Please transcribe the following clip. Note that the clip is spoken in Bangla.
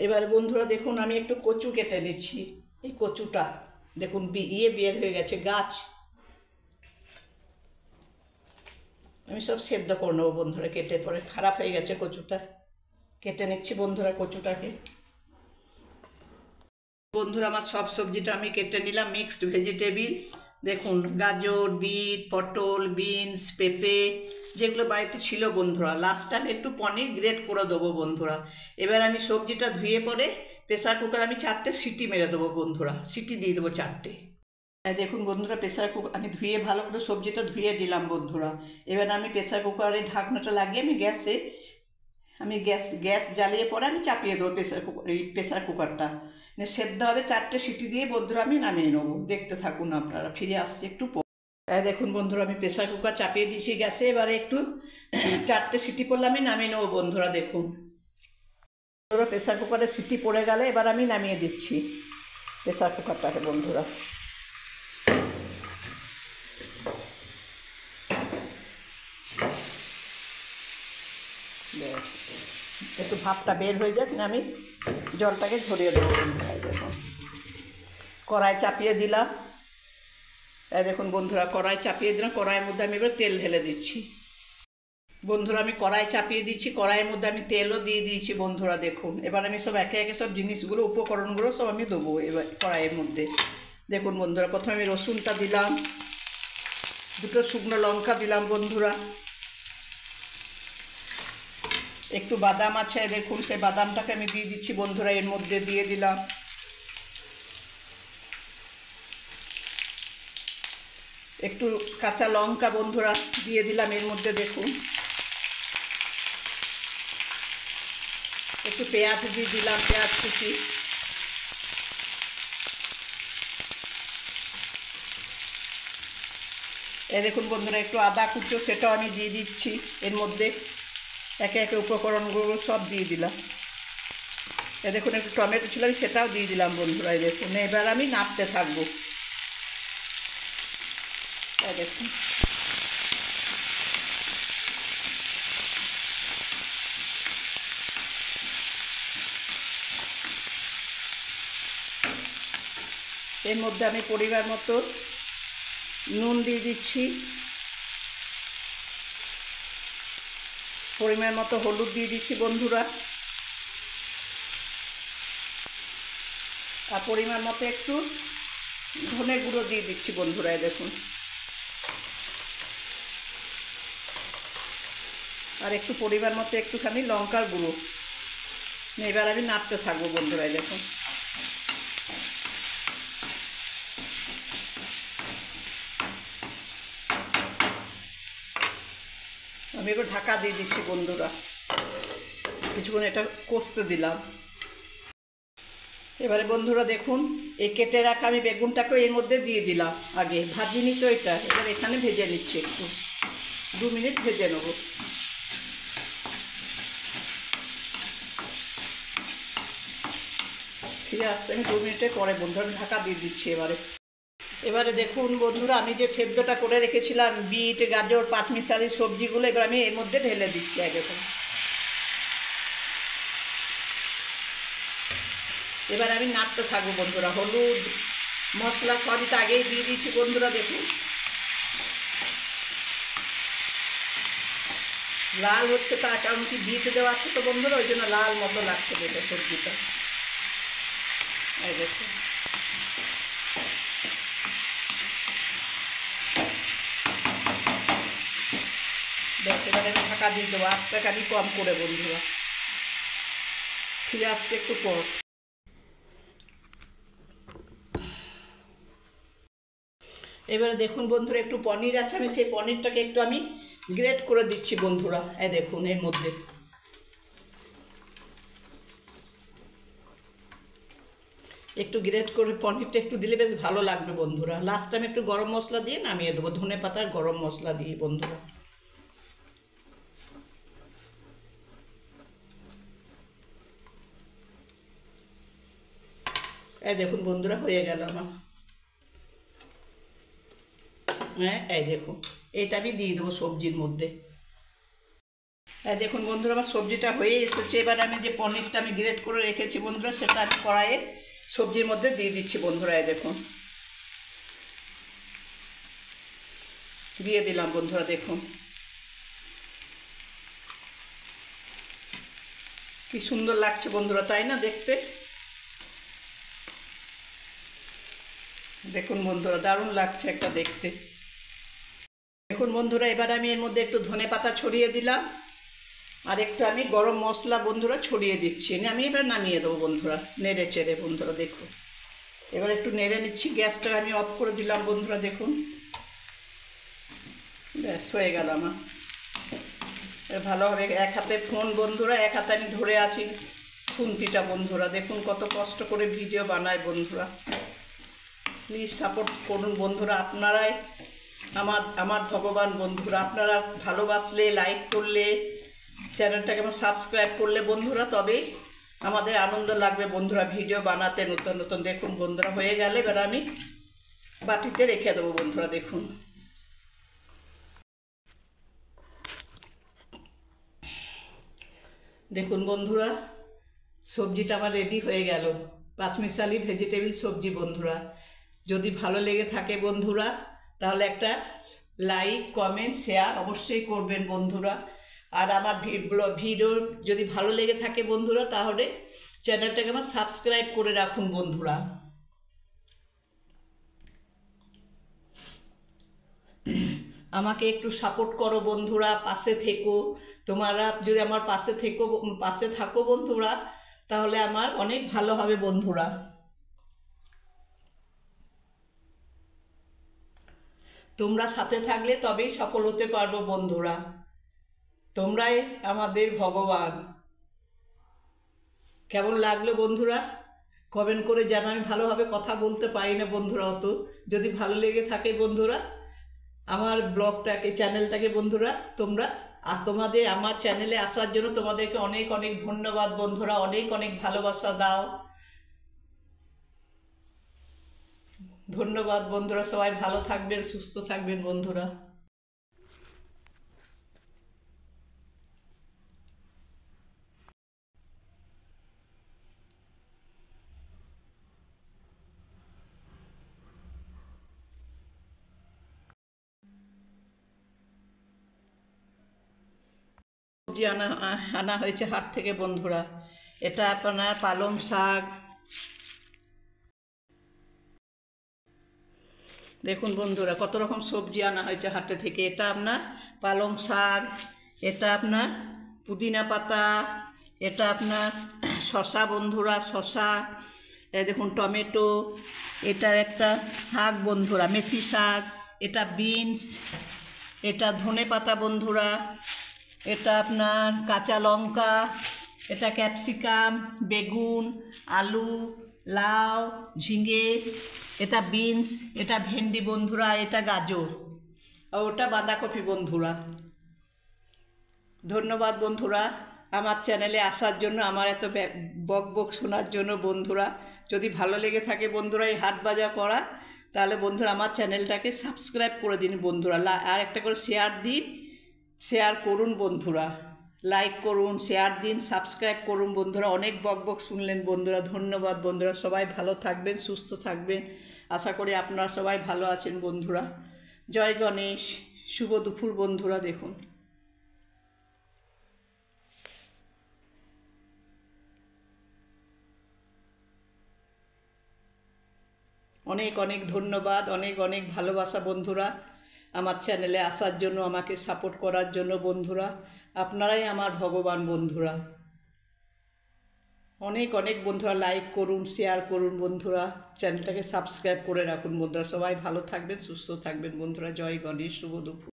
এবারে বন্ধুরা দেখুন আমি একটু কচু কেটে নিচ্ছি। এই কচুটা দেখুন বের হয়ে গেছে গাছ। আমি সব সেদ্ধ করে নেবো বন্ধুরা, কেটে পরে খারাপ হয়ে গেছে কচুটা, কেটে নিচ্ছি বন্ধুরা কচুটাকে। বন্ধুরা আমার সব সবজিটা আমি কেটে নিলাম, মিক্সড ভেজিটেবিল। দেখুন গাজর, বিট, পটল, বিনস, পেঁপে যেগুলো বাড়িতে ছিল বন্ধুরা। লাস্ট টাইম একটু পনির গ্রেট করে দেবো বন্ধুরা। এবার আমি সবজিটা ধুয়ে পরে প্রেসার কুকার আমি 4টে সিটি মেরে দেবো বন্ধুরা, সিটি দিয়ে দেবো 4টে। দেখুন বন্ধুরা প্রেসার কুকার আমি ধুয়ে ভালো করে সবজিটা ধুয়ে দিলাম বন্ধুরা। এবার আমি প্রেসার কুকারের ঢাকনাটা লাগিয়ে আমি গ্যাস জ্বালিয়ে পরে আমি চাপিয়ে দেবো প্রেসার কুকারটা। সেদ্ধ হবে 4টে সিটি দিয়ে বন্ধুরা আমি নামিয়ে নেবো। দেখতে থাকুন আপনারা, ফিরে আসছি একটু পর। দেখুন বন্ধুরা আমি প্রেসার কুকার চাপিয়ে দিয়েছি গ্যাসে। এবারে একটু 4টে সিটি পড়লে আমি নামিয়ে নেবো বন্ধুরা। দেখুন বন্ধুরা প্রেসার কুকারে সিটি পড়ে গেলে এবার আমি নামিয়ে দিচ্ছি প্রেসার কুকারটাকে বন্ধুরা। ব্যাস একটু ভাপটা বের হয়ে যাক না, আমি জলটাকে ঝরিয়ে দেবো। দেখুন কড়াই চাপিয়ে দিলাম। দেখুন বন্ধুরা কড়াই চাপিয়ে দিলাম, কড়াইয়ের মধ্যে আমি এবার তেল ঢেলে দিচ্ছি বন্ধুরা। আমি কড়াই চাপিয়ে দিচ্ছি, কড়াইয়ের মধ্যে আমি তেলও দিয়ে দিয়েছি বন্ধুরা। দেখুন এবার আমি সব একে একে সব জিনিসগুলো উপকরণগুলো সব আমি দেবো এবার কড়াইয়ের মধ্যে। দেখুন বন্ধুরা প্রথমে আমি রসুনটা দিলাম, 2টো শুকনো লঙ্কা দিলাম বন্ধুরা, একটু বাদাম আছে দেখুন সেই বাদামটাকে আমি দিয়ে দিচ্ছি বন্ধুরা, এর মধ্যে দিয়ে দিলাম। একটু কাঁচা লঙ্কা বন্ধুরা দিয়ে দিলাম এর মধ্যে। দেখুন একটু পেঁয়াজ দিয়ে দিলাম, পেঁয়াজ কুচি। দেখুন বন্ধুরা একটু আদা কুচো সেটাও আমি দিয়ে দিচ্ছি এর মধ্যে। একে একে উপকরণগুলো সব দিয়ে দিলাম। দেখুন একটু টমেটো ছিল আমি সেটাও দিয়ে দিলাম বন্ধুরা। দেখুন এবার আমি নাড়তে থাকবো। দেখুন এর মধ্যে আমি পরিমাণ মতো নুন দিয়ে দিচ্ছি, পরিমাণ মতো হলুদ দিয়ে দিচ্ছি বন্ধুরা, আর পরিমাণ মতো একটু ধনে গুঁড়ো দিয়ে দিচ্ছি বন্ধুরা। দেখুন আর একটু পরিমাণ মতো একটুখানি লঙ্কার গুঁড়ো। এবার আমি নাড়তে থাকবো বন্ধুরা। দেখুন আমি এবার ঢাকা দিয়ে দিচ্ছি বন্ধুরা, কিছুক্ষণ এটা কষতে দিলাম। এবারে বন্ধুরা দেখুন এই কেটে রাখা আমি বেগুনটাকে এর মধ্যে দিয়ে দিলাম। আগে ভাজিনি তো এটা, এবার এখানে ভেজে নিচ্ছি, একটু 2 মিনিট ভেজে নেব। ফিরে আসছে আমি 2 মিনিটের পরে বন্ধুরা, আমি ঢাকা দিয়ে দিচ্ছি। এবারে দেখুন বন্ধুরা আমি যে সেদ্ধটা করে রেখেছিলাম বিট, গাজর, পাঁচমিশালি সবজিগুলো এবার আমি এর মধ্যে ঢেলে দিচ্ছি। দেখুন এবার আমি নাড়তে থাকবো বন্ধুরা। হলুদ মশলা সবই তো আগেই দিয়ে দিচ্ছি বন্ধুরা। দেখুন লাল হচ্ছে তার কারণ কি বিট দেওয়া আছে তো বন্ধুরা, ওই জন্য লাল মতো লাগছে বলে সবজিটা। দেখুন ব্যাস এবারে আমি ঢাকা দিয়ে দেবো, আঁচটাকে আমি কম করে বন্ধুরা। ফিরে আসছে একটু পর। এবারে দেখুন বন্ধুরা একটু পনির আছে, আমি সেই পনিরটাকে একটু আমি গ্রেট করে দিচ্ছি বন্ধুরা। দেখুন এর মধ্যে একটু গ্রেট করে পনিরটা একটু দিলে বেশ ভালো লাগবে বন্ধুরা। লাস্ট টাইম একটু গরম মশলা দিয়ে নামিয়ে দেবো, ধনে পাতার গরম মশলা দিয়ে বন্ধুরা। দেখুন বন্ধুরা হয়ে গেল আমার। দেখুন এইটা আমি দিয়ে দেবো সবজির মধ্যে। দেখুন বন্ধুরা, আমার সবজিটা হয়ে এসেছে। এবার আমি যে পনিরটা আমি গ্রেট করে রেখেছি বন্ধুরা, সেটা আমি কড়াইয়ে সবজির মধ্যে দিয়ে দিচ্ছি বন্ধুরা। দেখুন দিয়ে দিলাম বন্ধুরা। দেখুন কি সুন্দর লাগছে বন্ধুরা, তাই না দেখতে? দেখুন বন্ধুরা, দারুণ লাগছে একটা দেখতে। দেখুন বন্ধুরা, এবার আমি এর মধ্যে একটু ধনেপাতা ছড়িয়ে দিলাম, আর একটু আমি গরম মশলা বন্ধুরা ছড়িয়ে দিচ্ছি। আমি এবার নামিয়ে দেবো বন্ধুরা, নেড়ে চেড়ে বন্ধুরা। দেখুন এবার একটু নেড়ে নিচ্ছি, গ্যাসটা আমি অফ করে দিলাম বন্ধুরা। দেখুন ব্যাস হয়ে গেল আমার। ভালোভাবে এক হাতে ফোন বন্ধুরা, এক হাতে আমি ধরে আছি খুন্তিটা বন্ধুরা। দেখুন কত কষ্ট করে ভিডিও বানায় বন্ধুরা। প্লিজ সাপোর্ট করুন বন্ধুরা, আপনারাই আমার ভগবান বন্ধুরা। আপনারা ভালোবাসলে, লাইক করলে, চ্যানেলটাকে আমার সাবস্ক্রাইব করলে বন্ধুরা, তবেই আমাদের আনন্দ লাগবে বন্ধুরা ভিডিও বানাতে নতুন নতুন। দেখুন বন্ধুরা হয়ে গেলে এবার আমি বাটিতে রেখে দেবো বন্ধুরা। দেখুন দেখুন বন্ধুরা, সবজিটা আমার রেডি হয়ে গেল, পাঁচমিশালি ভেজিটেবিল সবজি বন্ধুরা। যদি ভালো লেগে থাকে বন্ধুরা, তাহলে একটা লাইক, কমেন্ট, শেয়ার অবশ্যই করবেন বন্ধুরা। আর আমার ভিডিও যদি ভালো লেগে থাকে বন্ধুরা, তাহলে চ্যানেলটাকে আমার সাবস্ক্রাইব করে রাখুন বন্ধুরা। আমাকে একটু সাপোর্ট করো বন্ধুরা, পাশে থেকো। তোমরা যদি আমার পাশে থাকো বন্ধুরা, তাহলে আমার অনেক ভালো হবে বন্ধুরা। তোমরা সাথে থাকলে তবেই সফল হতে পারবো বন্ধুরা। তোমরাই আমাদের ভগবান। কেমন লাগলো বন্ধুরা কমেন্ট করে জানো। আমি ভালোভাবে কথা বলতে পারি না বন্ধুরা অত। যদি ভালো লেগে থাকে বন্ধুরা আমার ব্লগটাকে, চ্যানেলটাকে বন্ধুরা, তোমাদের আমার চ্যানেলে আসার জন্য তোমাদেরকে অনেক অনেক ধন্যবাদ বন্ধুরা। অনেক অনেক ভালোবাসা দাও। ধন্যবাদ বন্ধুরা। সবাই ভালো থাকবেন, সুস্থ থাকবেন বন্ধুরা। সবজি আনা হয়েছে হাট থেকে বন্ধুরা। এটা আপনার পালং শাক। দেখুন বন্ধুরা কত রকম সবজি আনা হয়েছে হাটে থেকে। এটা আপনার পালং শাক, এটা আপনার পুদিনা পাতা, এটা আপনার শসা বন্ধুরা, শসা। দেখুন টমেটো, এটা একটা শাক বন্ধুরা, মেথি শাক। এটা বিনস, এটা ধনে পাতা বন্ধুরা। এটা আপনার কাঁচা লঙ্কা, এটা ক্যাপসিকাম, বেগুন, আলু, লাউ, ঝিঙে, এটা বিনস, এটা ভেন্ডি বন্ধুরা, এটা গাজর, আর ওটা বাঁধাকপি বন্ধুরা। ধন্যবাদ বন্ধুরা আমার চ্যানেলে আসার জন্য, আমার এত বক বক শোনার জন্য বন্ধুরা। যদি ভালো লেগে থাকে বন্ধুরা এই হাট বাজার করা, তাহলে বন্ধুরা আমার চ্যানেলটাকে সাবস্ক্রাইব করে দিন বন্ধুরা। আর একটা করে শেয়ার দিন, শেয়ার করুন বন্ধুরা। লাইক করুন, শেয়ার দিন, সাবস্ক্রাইব করুন বন্ধুরা। অনেক বক বক শুনলেন বন্ধুরা। ধন্যবাদ বন্ধুরা। সবাই ভালো থাকবেন, সুস্থ থাকবেন। আশা করি আপনারা সবাই ভালো আছেন বন্ধুরা। জয় গণেশ, শুভ দুপুর বন্ধুরা। দেখুন অনেক অনেক ধন্যবাদ, অনেক অনেক ভালোবাসা বন্ধুরা আমার চ্যানেলে আসার জন্য, আমাকে সাপোর্ট করার জন্য বন্ধুরা। আপনারাই আমার ভগবান বন্ধুরা। অনেক অনেক বন্ধুরা লাইক করুন, শেয়ার করুন বন্ধুরা। চ্যানেলটাকে সাবস্ক্রাইব করে রাখুন বন্ধুরা। সবাই ভালো থাকবেন, সুস্থ থাকবেন বন্ধুরা। জয় গণেশ, শুভ দুপুর।